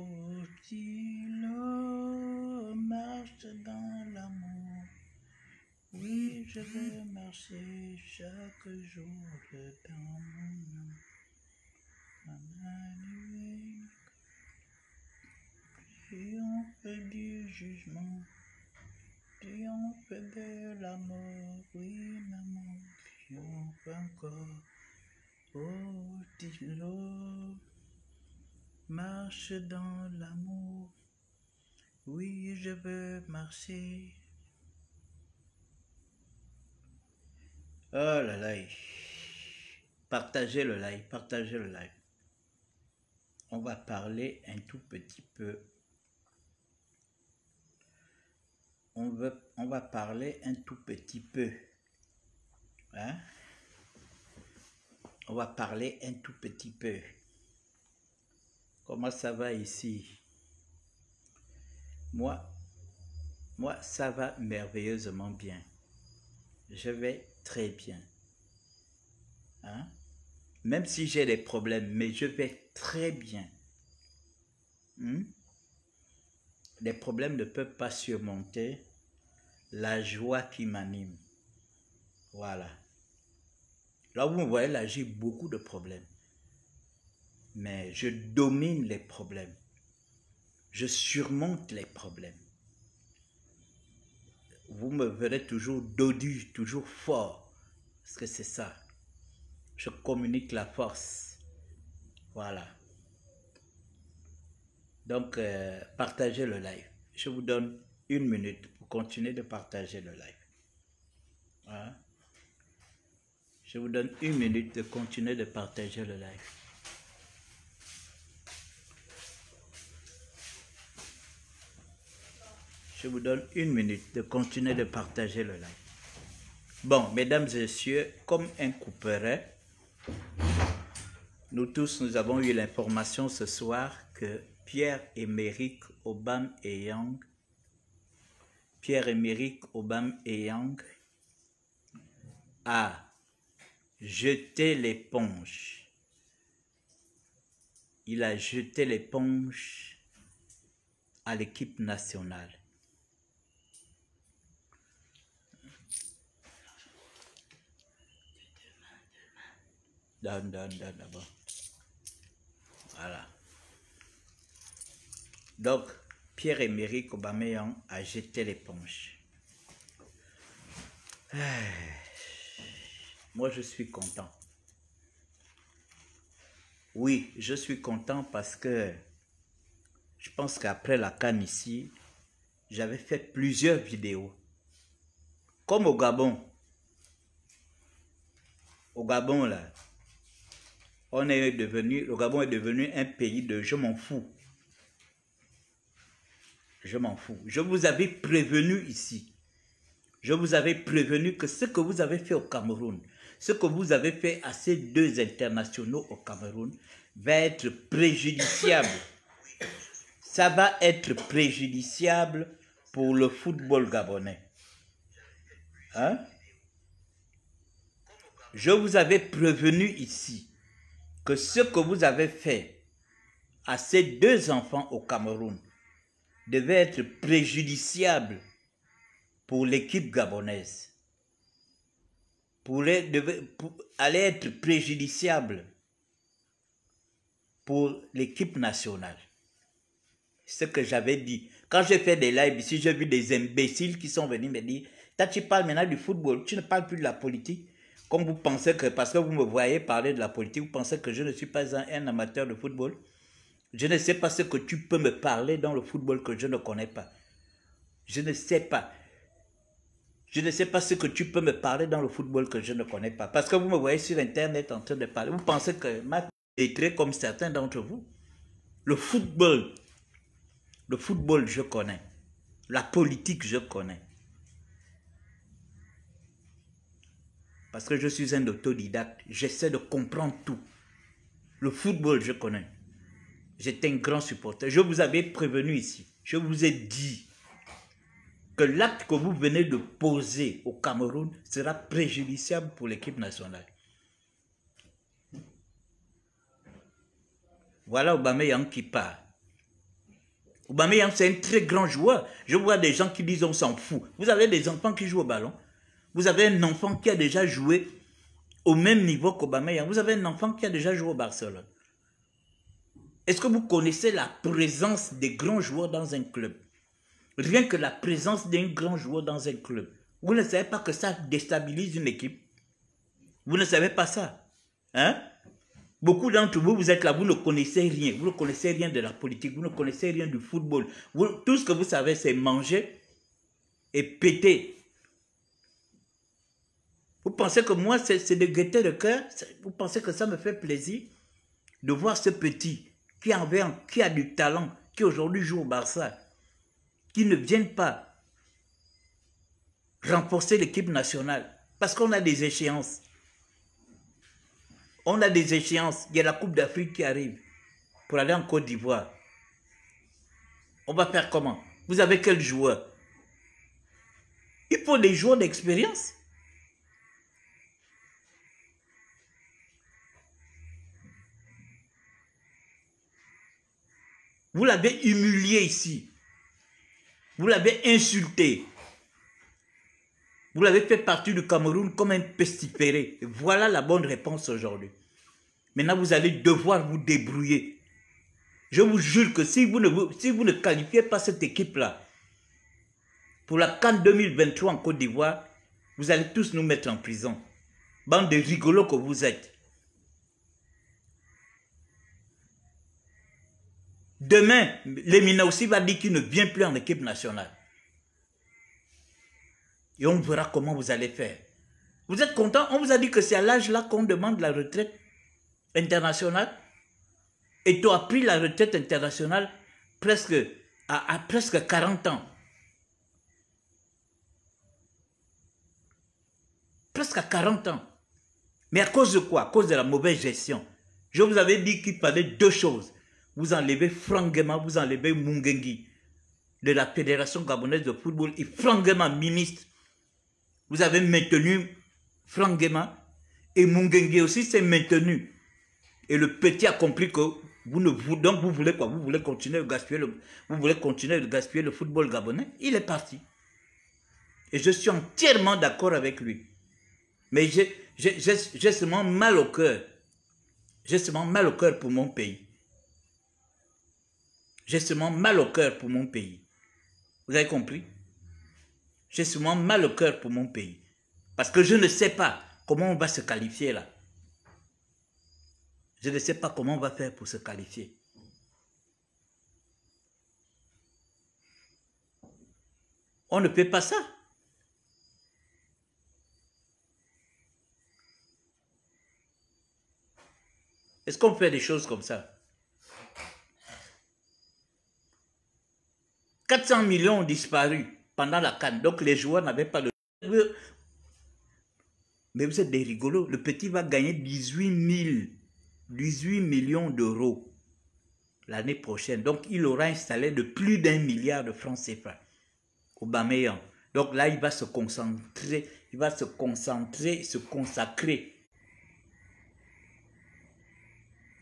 Oh, si l'homme marche dans l'amour, oui, je vais marcher chaque jour dans mon amour. Triomphe du jugement, triomphe de la mort, oui, maman, triomphe encore. Oh, si l'homme marche dans l'amour, oui, je veux marcher. Oh là là, partagez le live, partagez le live. On va parler un tout petit peu. On va parler un tout petit peu. Hein? On va parler un tout petit peu. Comment ça va ici? Moi, ça va merveilleusement bien. Je vais très bien. Hein? Même si j'ai des problèmes, mais je vais très bien. Les problèmes ne peuvent pas surmonter la joie qui m'anime. Voilà. Là, vous me voyez, là, j'ai beaucoup de problèmes. Mais je domine les problèmes. Je surmonte les problèmes. Vous me verrez toujours dodu, toujours fort. Parce que c'est ça. Je communique la force. Voilà. Donc, partagez le live. Je vous donne 1 minute pour continuer de partager le live. Hein? Je vous donne 1 minute de continuer de partager le live. Je vous donne 1 minute de continuer de partager le live. Bon, mesdames et messieurs, comme un couperet, nous tous, nous avons eu l'information ce soir que Pierre-Emerick Aubameyang a jeté l'éponge. Il a jeté l'éponge à l'équipe nationale. Donne d'abord. Voilà. Donc, Pierre-Emerick Aubameyang a jeté l'éponge. Moi, je suis content. Oui, je suis content parce que je pense qu'après la CAN ici, j'avais fait plusieurs vidéos. Comme au Gabon. Au Gabon, là, le Gabon est devenu un pays de je m'en fous. Je m'en fous. Je vous avais prévenu ici. Je vous avais prévenu que ce que vous avez fait au Cameroun, ce que vous avez fait à ces 2 internationaux au Cameroun, va être préjudiciable. Ça va être préjudiciable pour le football gabonais. Hein? Je vous avais prévenu ici que ce que vous avez fait à ces 2 enfants au Cameroun devait être préjudiciable pour l'équipe gabonaise. Allait être préjudiciable pour l'équipe nationale. Ce que j'avais dit. Quand j'ai fait des lives ici, j'ai vu des imbéciles qui sont venus me dire « Toi, tu parles maintenant du football, tu ne parles plus de la politique. » Comme vous pensez que, parce que vous me voyez parler de la politique, vous pensez que je ne suis pas un amateur de football. Je ne sais pas ce que tu peux me parler dans le football que je ne connais pas. Je ne sais pas. Je ne sais pas ce que tu peux me parler dans le football que je ne connais pas. Parce que vous me voyez sur Internet en train de parler. Vous pensez que ma est très comme certains d'entre vous. Le football, je connais. La politique, je connais. Parce que je suis un autodidacte. J'essaie de comprendre tout. Le football, je connais. J'étais un grand supporter. Je vous avais prévenu ici. Je vous ai dit que l'acte que vous venez de poser au Cameroun sera préjudiciable pour l'équipe nationale. Voilà Aubameyang qui part. Aubameyang, c'est un très grand joueur. Je vois des gens qui disent on s'en fout. Vous avez des enfants qui jouent au ballon. Vous avez un enfant qui a déjà joué au même niveau qu'Aubameyang. Vous avez un enfant qui a déjà joué au Barcelone. Est-ce que vous connaissez la présence des grands joueurs dans un club? Rien que la présence d'un grand joueur dans un club. Vous ne savez pas que ça déstabilise une équipe? Vous ne savez pas ça? Hein? Beaucoup d'entre vous, vous êtes là, vous ne connaissez rien. Vous ne connaissez rien de la politique, vous ne connaissez rien du football. Tout ce que vous savez, c'est manger et péter. Vous pensez que moi, c'est de gaieté de cœur? Vous pensez que ça me fait plaisir de voir ce petit qui a du talent, qui aujourd'hui joue au Barça, qui ne viennent pas renforcer l'équipe nationale parce qu'on a des échéances. On a des échéances. Il y a la Coupe d'Afrique qui arrive pour aller en Côte d'Ivoire. On va faire comment? Vous avez quel joueur? Il faut des joueurs d'expérience. Vous l'avez humilié ici. Vous l'avez insulté. Vous l'avez fait partie du Cameroun comme un pestiféré. Voilà la bonne réponse aujourd'hui. Maintenant, vous allez devoir vous débrouiller. Je vous jure que si vous ne qualifiez pas cette équipe-là pour la CAN 2023 en Côte d'Ivoire, vous allez tous nous mettre en prison. Bande de rigolos que vous êtes. Demain, Lemina aussi va dire qu'il ne vient plus en équipe nationale. Et on verra comment vous allez faire. Vous êtes content? On vous a dit que c'est à l'âge là qu'on demande la retraite internationale. Et tu as pris la retraite internationale à presque 40 ans. Presque à 40 ans. Mais à cause de quoi? À cause de la mauvaise gestion. Je vous avais dit qu'il fallait deux choses. Vous enlevez Franck Guéma, vous enlevez Mungengi de la Fédération gabonaise de football et Franck Guéma, ministre. Vous avez maintenu Franck Guéma et Mungengi aussi s'est maintenu. Et le petit a compris que donc vous voulez quoi? Vous voulez continuer de gaspiller le football gabonais? Il est parti. Et je suis entièrement d'accord avec lui. Mais j'ai seulement mal au cœur. J'ai seulement mal au cœur pour mon pays. J'ai seulement mal au cœur pour mon pays. Vous avez compris? J'ai seulement mal au cœur pour mon pays. Parce que je ne sais pas comment on va se qualifier là. Je ne sais pas comment on va faire pour se qualifier. On ne fait pas ça. Est-ce qu'on fait des choses comme ça? 400 millions ont disparu pendant la CAN. Donc les joueurs n'avaient pas de... Mais vous êtes des rigolos. Le petit va gagner 18 millions d'euros l'année prochaine. Donc il aura installé de plus d'1 milliard de francs CFA. Aubameyang. Donc là, il va se concentrer, se consacrer.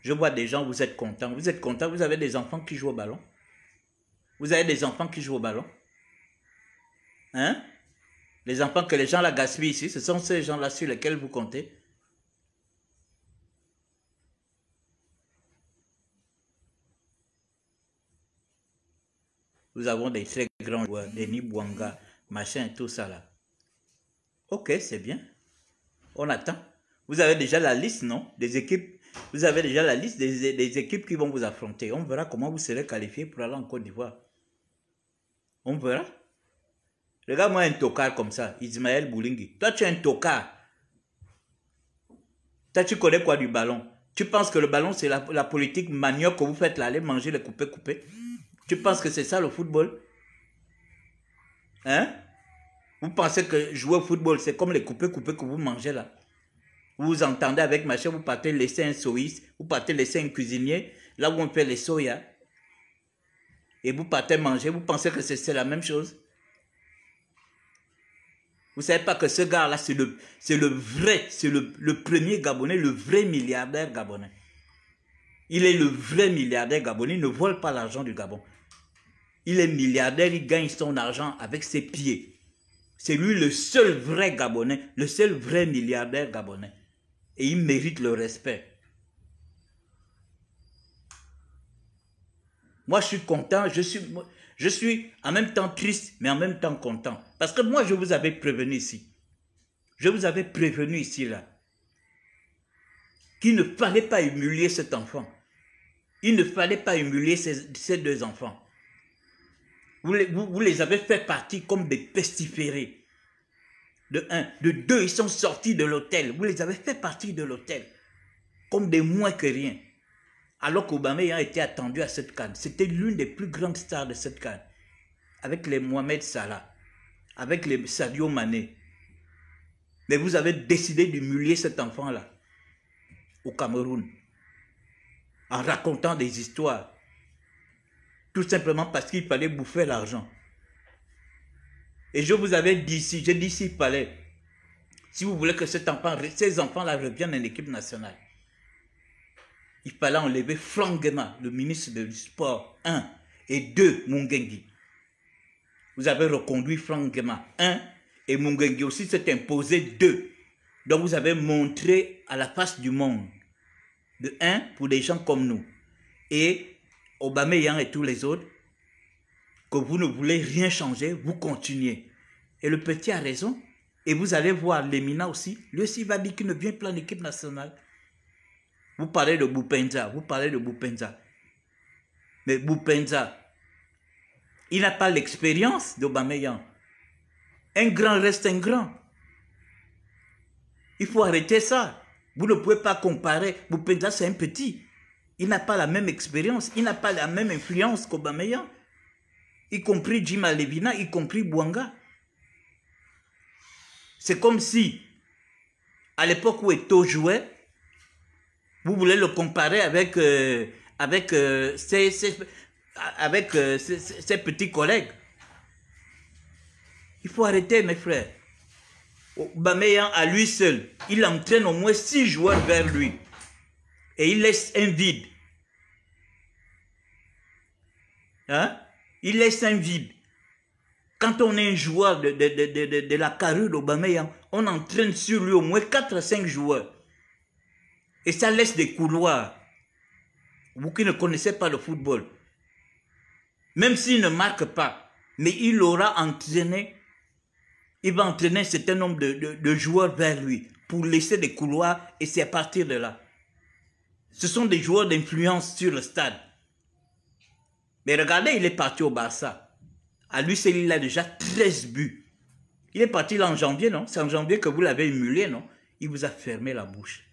Je vois des gens, vous êtes contents. Vous êtes contents, vous avez des enfants qui jouent au ballon. Vous avez des enfants qui jouent au ballon. Hein? Les enfants que les gens la gaspillent ici, ce sont ces gens-là sur lesquels vous comptez. Nous avons des très grands joueurs, Denis Bouanga, machin, tout ça là. Ok, c'est bien. On attend. Vous avez déjà la liste, non? Des équipes. Vous avez déjà la liste des équipes qui vont vous affronter. On verra comment vous serez qualifiés pour aller en Côte d'Ivoire. On verra. Regarde-moi un tocard comme ça, Ismaël Boulingi. Toi, tu es un tocard. Toi, tu connais quoi du ballon? Tu penses que le ballon, c'est la politique manioc que vous faites là, aller manger les coupés. Tu penses que c'est ça le football? Hein? Vous pensez que jouer au football, c'est comme les coupés que vous mangez là? Vous vous entendez avec machin, vous partez laisser un soïs, vous partez laisser un cuisinier, là où on fait les soya. Et vous partez manger, vous pensez que c'est la même chose? Vous ne savez pas que ce gars-là, c'est le premier Gabonais, le vrai milliardaire gabonais. Il est le vrai milliardaire gabonais, il ne vole pas l'argent du Gabon. Il est milliardaire, il gagne son argent avec ses pieds. C'est lui le seul vrai Gabonais, le seul vrai milliardaire gabonais. Et il mérite le respect. Moi, je suis content, je suis en même temps triste, mais en même temps content. Parce que moi, je vous avais prévenu ici. Je vous avais prévenu ici, là, qu'il ne fallait pas humilier cet enfant. Il ne fallait pas humilier ces deux enfants. Vous les avez fait partie comme des pestiférés. De un. De deux, ils sont sortis de l'hôtel. Vous les avez fait partie de l'hôtel. Comme des moins que rien. Alors qu'Aubameyang a été attendu à cette CAN. C'était l'une des plus grandes stars de cette CAN. Avec les Mohamed Salah. Avec les Sadio Mané. Mais vous avez décidé d'humilier cet enfant-là. Au Cameroun. En racontant des histoires. Tout simplement parce qu'il fallait bouffer l'argent. Et je vous avais dit ici, j'ai dit ici, il fallait, si vous voulez que ces enfants-là reviennent en équipe nationale, il fallait enlever Franck Guéma, le ministre du Sport, 1, et 2, Mungengi. Vous avez reconduit Franck Guéma, 1, et Mungengi aussi s'est imposé 2. Donc vous avez montré à la face du monde, de 1, pour des gens comme nous, et Aubameyang et tous les autres, que vous ne voulez rien changer, vous continuez. Et le petit a raison. Et vous allez voir Lemina aussi. Lui aussi va dire qu'il ne vient plus en équipe nationale. Vous parlez de Boupenza. Vous parlez de Boupenza. Mais Boupenza, il n'a pas l'expérience d'Aubameyang. Un grand reste un grand. Il faut arrêter ça. Vous ne pouvez pas comparer. Boupenza, c'est un petit. Il n'a pas la même expérience. Il n'a pas la même influence qu'Aubameyang. Y compris Jima Levina, y compris Bouanga. C'est comme si, à l'époque où Eto'o jouait, vous voulez le comparer avec, ses petits collègues. Il faut arrêter, mes frères. Aubameyang, à lui seul, il entraîne au moins 6 joueurs vers lui. Et il laisse un vide. Hein? Il laisse un vide. Quand on est un joueur de la carrure d'Aubameyang, on entraîne sur lui au moins 4 à 5 joueurs. Et ça laisse des couloirs. Vous qui ne connaissez pas le football. Même s'il ne marque pas, mais il aura entraîné, il va entraîner un certain nombre de joueurs vers lui pour laisser des couloirs et c'est à partir de là. Ce sont des joueurs d'influence sur le stade. Mais regardez, il est parti au Barça. À lui seul, il a déjà 13 buts. Il est parti là en janvier, non? C'est en janvier que vous l'avez humilié, non? Il vous a fermé la bouche.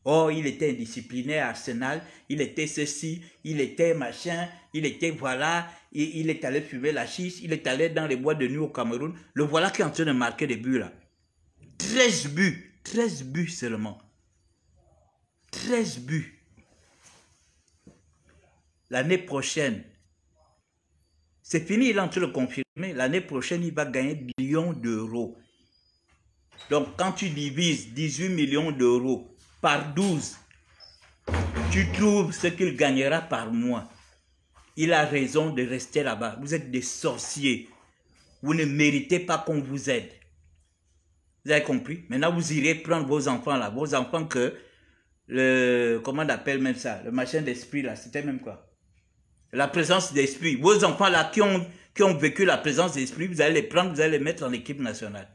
Oh, il était indiscipliné à Arsenal, il était ceci, il était machin, il était voilà, il est allé fumer la chiche, il est allé dans les bois de nuit au Cameroun. Le voilà qui est en train de marquer des buts là. 13 buts seulement. 13 buts. L'année prochaine, c'est fini, il est en train de confirmer. L'année prochaine, il va gagner des millions d'euros. Donc, quand tu divises 18 millions d'euros par 12, tu trouves ce qu'il gagnera par mois. Il a raison de rester là-bas. Vous êtes des sorciers. Vous ne méritez pas qu'on vous aide. Vous avez compris? Maintenant, vous irez prendre vos enfants là. Vos enfants que comment on appelle même ça? Le machin d'esprit là, c'était même quoi? La présence d'esprit. Vos enfants là qui ont vécu la présence d'esprit, vous allez les prendre, vous allez les mettre en équipe nationale.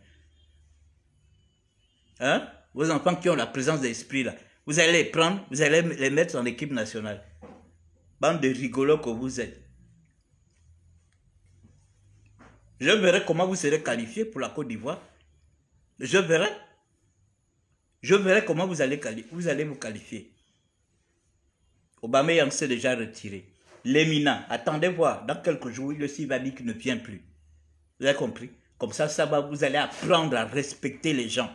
Hein? Vos enfants qui ont la présence d'esprit là, vous allez les prendre, vous allez les mettre en équipe nationale. Bande de rigolos que vous êtes. Je verrai comment vous serez qualifié pour la Côte d'Ivoire. Je verrai. Je verrai comment vous allez vous qualifier. Aubameyang s'est déjà retiré. Lemina, attendez voir, dans quelques jours, il aussi va dire qu'il ne vient plus. Vous avez compris? Comme ça, vous allez apprendre à respecter les gens.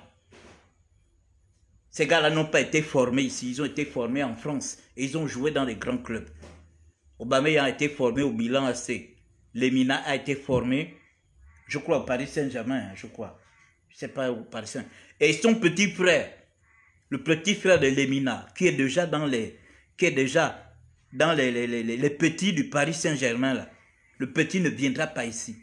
Ces gars-là n'ont pas été formés ici, ils ont été formés en France et ils ont joué dans les grands clubs. Aubameyang a été formé au Milan AC. Lemina a été formé, je crois, au Paris Saint-Germain, je crois. Je ne sais pas où Paris Saint-Germain. Et son petit frère, le petit frère de Lemina, qui est déjà dans les petits du Paris Saint-Germain là. Le petit ne viendra pas ici.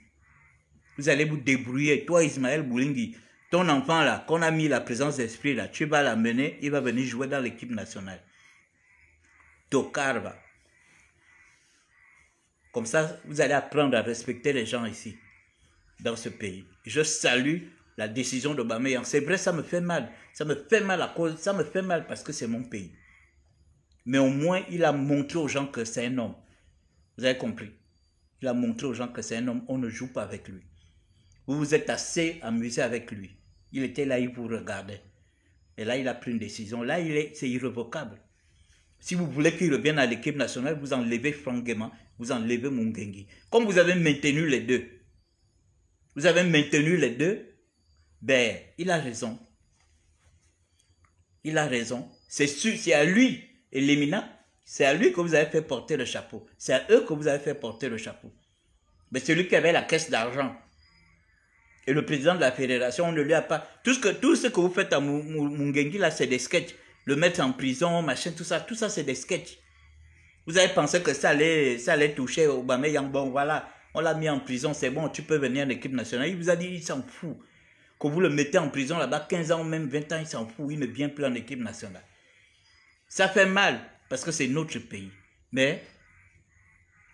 Vous allez vous débrouiller. Toi, Ismaël Boulingui, ton enfant là, qu'on a mis la présence d'esprit là, tu vas l'amener, il va venir jouer dans l'équipe nationale. Tokarva. Comme ça, vous allez apprendre à respecter les gens ici, dans ce pays. Je salue la décision d'Aubameyang. C'est vrai, ça me fait mal. Ça me fait mal à cause, ça me fait mal parce que c'est mon pays. Mais au moins, il a montré aux gens que c'est un homme. Vous avez compris? Il a montré aux gens que c'est un homme. On ne joue pas avec lui. Vous vous êtes assez amusé avec lui. Il était là, il vous regardait. Et là, il a pris une décision. Là, c'est irrévocable. Si vous voulez qu'il revienne à l'équipe nationale, vous enlevez Franck Guéma, vous enlevez Mungengi. Comme vous avez maintenu les deux, ben, il a raison. Il a raison. C'est sûr, c'est à lui, et Lemina, c'est à lui que vous avez fait porter le chapeau. C'est à eux que vous avez fait porter le chapeau. Mais celui qui avait la caisse d'argent, et le président de la fédération, on ne lui a pas... Tout ce que vous faites à Mungengi, là, c'est des sketchs. Le mettre en prison, machin, tout ça c'est des sketchs. Vous avez pensé que ça allait toucher Aubameyang. Bon, voilà, on l'a mis en prison, c'est bon, tu peux venir en équipe nationale. Il vous a dit, il s'en fout. Que vous le mettez en prison là-bas, 15 ans, même 20 ans, il s'en fout. Il ne vient plus en équipe nationale. Ça fait mal, parce que c'est notre pays. Mais,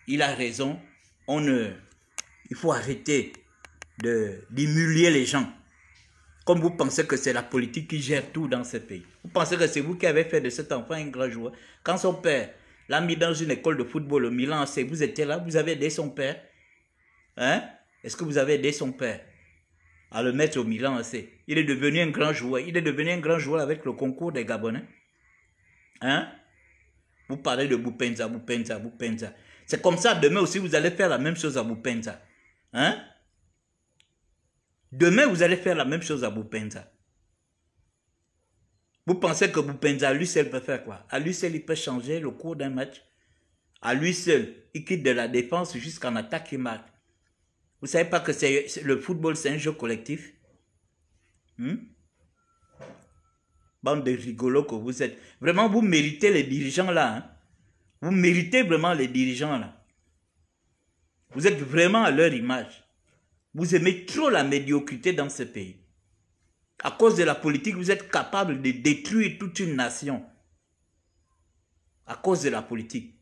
il a raison. Il faut arrêter d'humilier les gens. Comme vous pensez que c'est la politique qui gère tout dans ce pays. Vous pensez que c'est vous qui avez fait de cet enfant un grand joueur. Quand son père l'a mis dans une école de football au Milan AC, vous étiez là, vous avez aidé son père. Hein? Est-ce que vous avez aidé son père à le mettre au Milan AC? Il est devenu un grand joueur. Il est devenu un grand joueur avec le concours des Gabonais. Hein? Vous parlez de Boupenza. C'est comme ça, demain aussi, vous allez faire la même chose à Boupenza. Hein? Demain, vous allez faire la même chose à Boupenza. Vous pensez que Boupenza, à lui seul, peut faire quoi? À lui seul, il peut changer le cours d'un match. À lui seul, il quitte de la défense jusqu'en attaque, il marque. Vous ne savez pas que le football, c'est un jeu collectif? Bande de rigolos que vous êtes. Vraiment, vous méritez les dirigeants là. Hein? Vous méritez vraiment les dirigeants là. Vous êtes vraiment à leur image. Vous aimez trop la médiocrité dans ce pays. À cause de la politique, vous êtes capable de détruire toute une nation. À cause de la politique.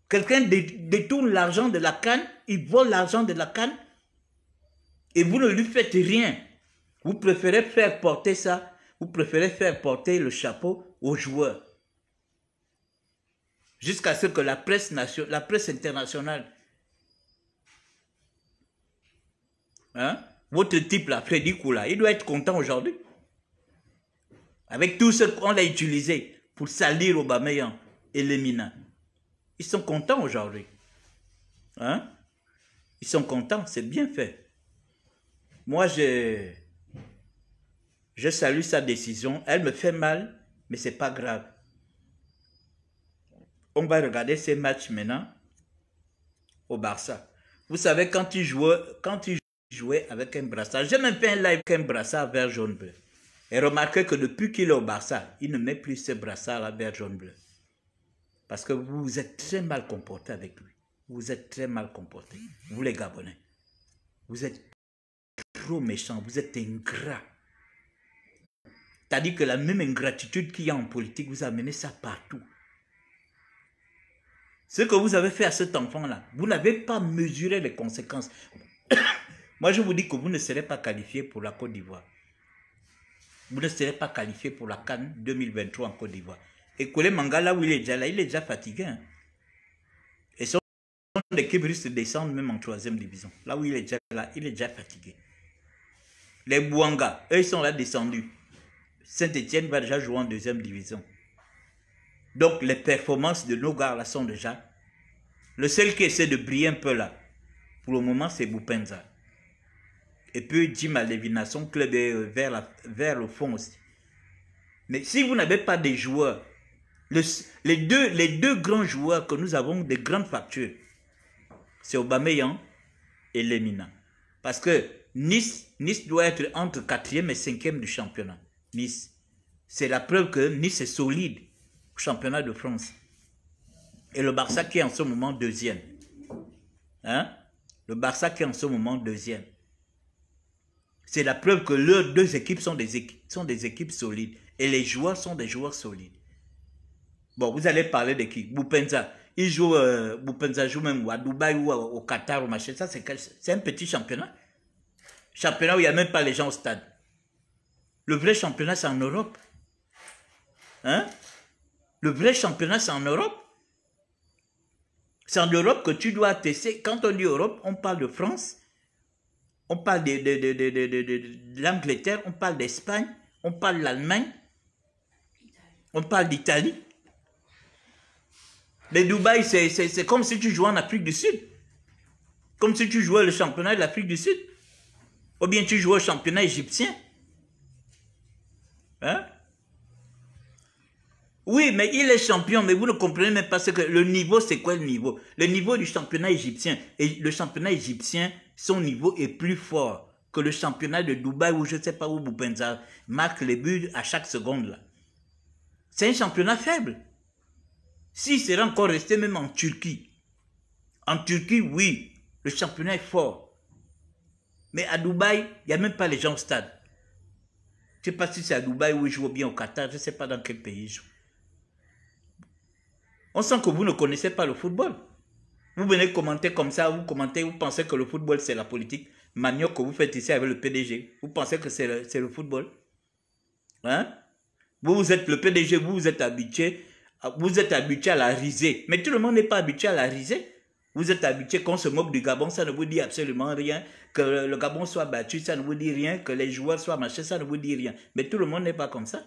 Quelqu'un détourne l'argent de la canne, il vole l'argent de la canne, et vous ne lui faites rien. Vous préférez faire porter ça, vous préférez faire porter le chapeau aux joueurs. Jusqu'à ce que la presse internationale, hein, votre type là, Freddy Koula, il doit être content aujourd'hui. Avec tout ce qu'on a utilisé pour salir Aubameyang et Lemina. Ils sont contents aujourd'hui. Hein? Ils sont contents, c'est bien fait. Moi, je salue sa décision. Elle me fait mal, mais ce n'est pas grave. On va regarder ces matchs maintenant au Barça. Vous savez, quand il jouait avec un brassard, j'ai même fait un live avec un brassard vert jaune bleu. Et remarquez que depuis qu'il est au Barça, il ne met plus ce brassard-là vert jaune bleu. Parce que vous vous êtes très mal comporté avec lui. Vous êtes très mal comporté. Vous les Gabonais. Vous êtes trop méchants. Vous êtes ingrats. C'est-à-dire que la même ingratitude qu'il y a en politique, vous amenez ça partout. Ce que vous avez fait à cet enfant-là, vous n'avez pas mesuré les conséquences. Moi, je vous dis que vous ne serez pas qualifié pour la Côte d'Ivoire. Vous ne serez pas qualifié pour la CAN 2023 en Côte d'Ivoire. Et Kole Mangala, où il est déjà fatigué. Hein. Et son équipe risque de descendre même en 3e division. Là où il est déjà là, il est déjà fatigué. Les Bouanga, eux, ils sont là descendus. Saint-Etienne va déjà jouer en 2e division. Donc, les performances de nos gars là sont déjà... Le seul qui essaie de briller un peu là, pour le moment, c'est Boupenza. Et puis, Jim Alevina, son club est vers le fond aussi. Mais si vous n'avez pas des joueurs, les deux grands joueurs que nous avons de grandes factures, c'est Aubameyang et Lemina. Parce que Nice doit être entre 4e et 5e du championnat. Nice. C'est la preuve que Nice est solide au championnat de France. Et le Barça qui est en ce moment 2e. Hein? Le Barça qui est en ce moment deuxième. C'est la preuve que leurs deux équipes sont des équipes solides. Et les joueurs sont des joueurs solides. Bon, vous allez parler de qui? Boupenza. Boupenza joue même à Dubaï ou au Qatar ou machin. Ça, c'est un petit championnat. Championnat où il n'y a même pas les gens au stade. Le vrai championnat, c'est en Europe. Hein? Le vrai championnat, c'est en Europe. C'est en Europe que tu dois tester. Quand on dit Europe, on parle de France, on parle de l'Angleterre, on parle d'Espagne, on parle de l'Allemagne, on parle d'Italie. Le Dubaï, c'est comme si tu jouais en Afrique du Sud. Comme si tu jouais le championnat de l'Afrique du Sud. Ou bien tu jouais au championnat égyptien. Hein? Oui, mais il est champion, mais vous ne comprenez même pas ce que le niveau, c'est quoi le niveau? Le niveau du championnat égyptien. Et le championnat égyptien, son niveau est plus fort que le championnat de Dubaï où je ne sais pas où Boupenza marque les buts à chaque seconde là. C'est un championnat faible. S'il serait encore resté même en Turquie. En Turquie, oui, le championnat est fort. Mais à Dubaï, il n'y a même pas les gens au stade. Je ne sais pas si c'est à Dubaï ou ils jouent bien au Qatar, je ne sais pas dans quel pays ils jouent. On sent que vous ne connaissez pas le football. Vous venez commenter comme ça, vous commentez, vous pensez que le football c'est la politique. Manioc que vous faites ici avec le PDG. Vous pensez que c'est le football. Hein? Vous êtes le PDG, vous êtes habitué à la risée. Mais tout le monde n'est pas habitué à la risée. Vous êtes habitué qu'on se moque du Gabon, ça ne vous dit absolument rien. Que le Gabon soit battu, ça ne vous dit rien. Que les joueurs soient machés, ça ne vous dit rien. Mais tout le monde n'est pas comme ça.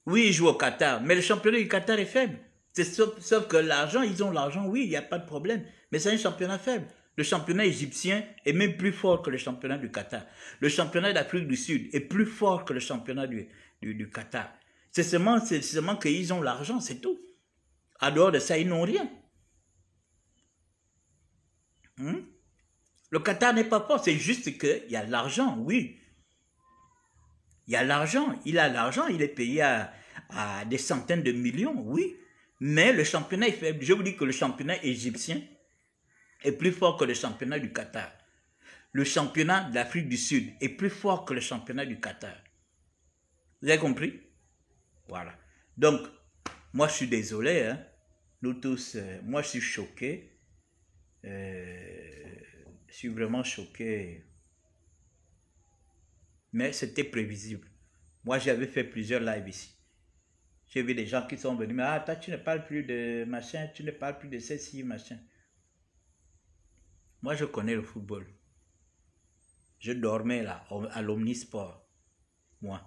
Oui, ils jouent au Qatar, mais le championnat du Qatar est faible. Sauf que l'argent, ils ont l'argent, oui, il n'y a pas de problème. Mais c'est un championnat faible. Le championnat égyptien est même plus fort que le championnat du Qatar. Le championnat d'Afrique du Sud est plus fort que le championnat du Qatar. C'est seulement qu'ils ont l'argent, c'est tout. En dehors de ça, ils n'ont rien. Le Qatar n'est pas fort, c'est juste qu'il y a l'argent, oui. Il y a l'argent, il a l'argent, il est payé à des centaines de millions, oui. Mais le championnat est faible. Je vous dis que le championnat égyptien est plus fort que le championnat du Qatar. Le championnat d'Afrique du Sud est plus fort que le championnat du Qatar. Vous avez compris? Voilà. Donc, moi je suis désolé, hein. Nous tous, moi je suis choqué. Je suis vraiment choqué. Mais c'était prévisible. Moi j'avais fait plusieurs lives ici. J'ai vu des gens qui sont venus, mais ah, toi, tu ne parles plus de machin, tu ne parles plus de ceci, machin. Moi, je connais le football. Je dormais là, à l'Omnisport. Moi,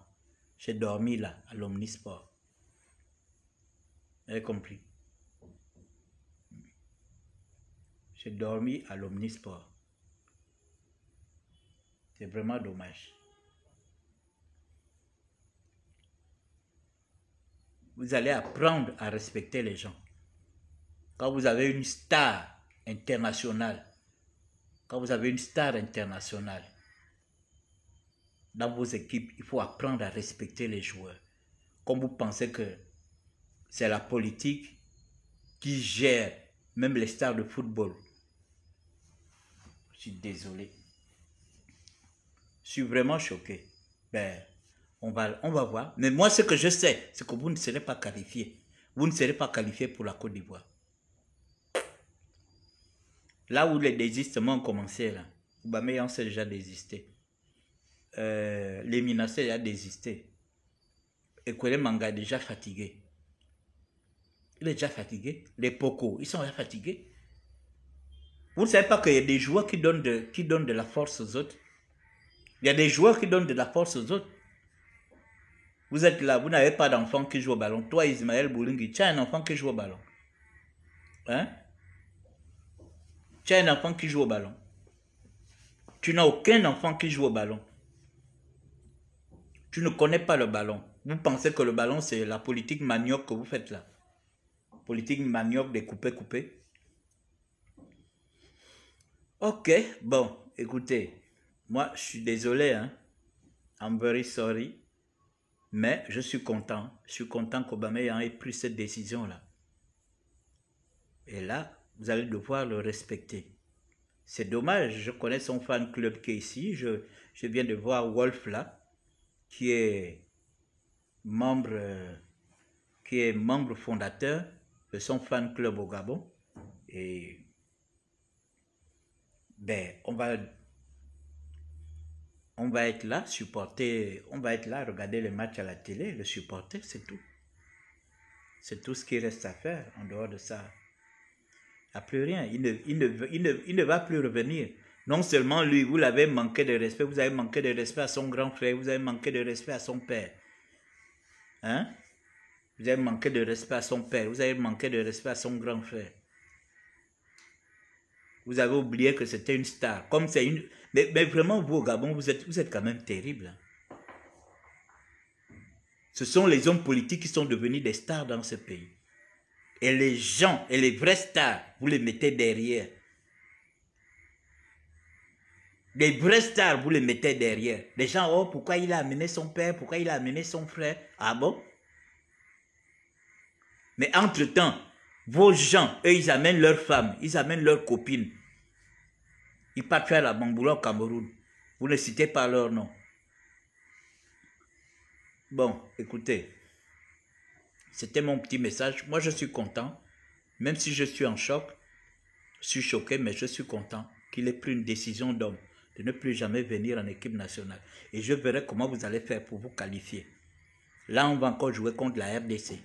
j'ai dormi là, à l'Omnisport. Vous avez compris? J'ai dormi à l'Omnisport. C'est vraiment dommage. Vous allez apprendre à respecter les gens. Quand vous avez une star internationale, dans vos équipes, il faut apprendre à respecter les joueurs. Comme vous pensez que c'est la politique qui gère même les stars de football. Je suis désolé. Je suis vraiment choqué. Ben, on va voir. Mais moi, ce que je sais, c'est que vous ne serez pas qualifié. Vous ne serez pas qualifié pour la Côte d'Ivoire. Là où les désistements ont commencé, là, Aubameyang s'est déjà désisté. Les Minassé a désisté. Et Kwele Manga est déjà fatigué. Il est déjà fatigué. Les Poko, ils sont déjà fatigués. Vous ne savez pas qu'il y a des joueurs qui donnent de la force aux autres. Il y a des joueurs qui donnent de la force aux autres. Vous êtes là, vous n'avez pas d'enfant qui joue au ballon. Toi, Ismaël Boulingi, tu as un enfant qui joue au ballon. Hein? Tu as un enfant qui joue au ballon. Tu n'as aucun enfant qui joue au ballon. Tu ne connais pas le ballon. Vous pensez que le ballon, c'est la politique manioc que vous faites là. Politique manioc des coupés. Ok, bon, écoutez. Moi, je suis désolé, hein. I'm very sorry. Mais je suis content. Je suis content qu'Aubameyang ait pris cette décision-là. Et là, vous allez devoir le respecter. C'est dommage, je connais son fan club qui est ici. Je viens de voir Wolf là, qui est membre fondateur de son fan club au Gabon. Et ben, on va être là, supporter, on va être là, regarder les matchs à la télé, le supporter, c'est tout. C'est tout ce qui reste à faire. En dehors de ça, il n'y a plus rien. Il ne va plus revenir. Non seulement lui, vous l'avez manqué de respect, vous avez manqué de respect à son grand frère, vous avez manqué de respect à son père. Hein? Vous avez manqué de respect à son père, vous avez manqué de respect à son grand frère. Vous avez oublié que c'était une star. Comme c'est une... Mais vraiment, vous au Gabon, vous êtes quand même terrible. Hein? Ce sont les hommes politiques qui sont devenus des stars dans ce pays. Et les gens, et les vrais stars, vous les mettez derrière. Les vrais stars, vous les mettez derrière. Les gens, oh, pourquoi il a amené son père, pourquoi il a amené son frère? Ah bon? Mais entre-temps, vos gens, eux, ils amènent leurs femmes, ils amènent leurs copines. Ils partent faire la bamboula au Cameroun. Vous ne citez pas leur nom. Bon, écoutez, c'était mon petit message. Moi, je suis content, même si je suis en choc, je suis choqué, mais je suis content qu'il ait pris une décision d'homme, de ne plus jamais venir en équipe nationale. Et je verrai comment vous allez faire pour vous qualifier. Là, on va encore jouer contre la RDC.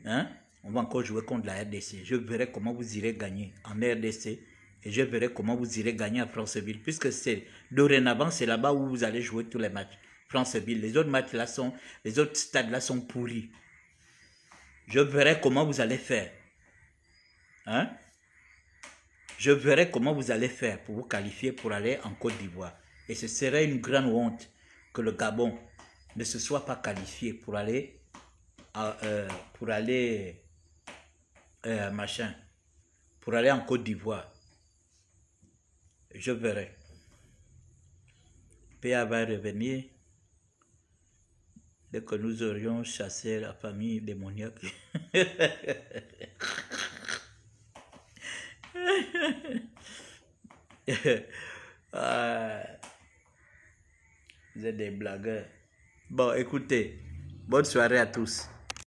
Hein? On va encore jouer contre la RDC. Je verrai comment vous irez gagner en RDC. Et je verrai comment vous irez gagner à Franceville. Puisque c'est dorénavant, c'est là-bas où vous allez jouer tous les matchs. Franceville. Les autres matchs là sont, les autres stades là sont pourris. Je verrai comment vous allez faire. Hein? Je verrai comment vous allez faire pour vous qualifier pour aller en Côte d'Ivoire. Et ce serait une grande honte que le Gabon ne se soit pas qualifié pour aller pour aller en Côte d'Ivoire. Je verrai. PA va revenir dès que nous aurions chassé la famille démoniaque. Vous êtes des blagueurs. Bon, écoutez, bonne soirée à tous.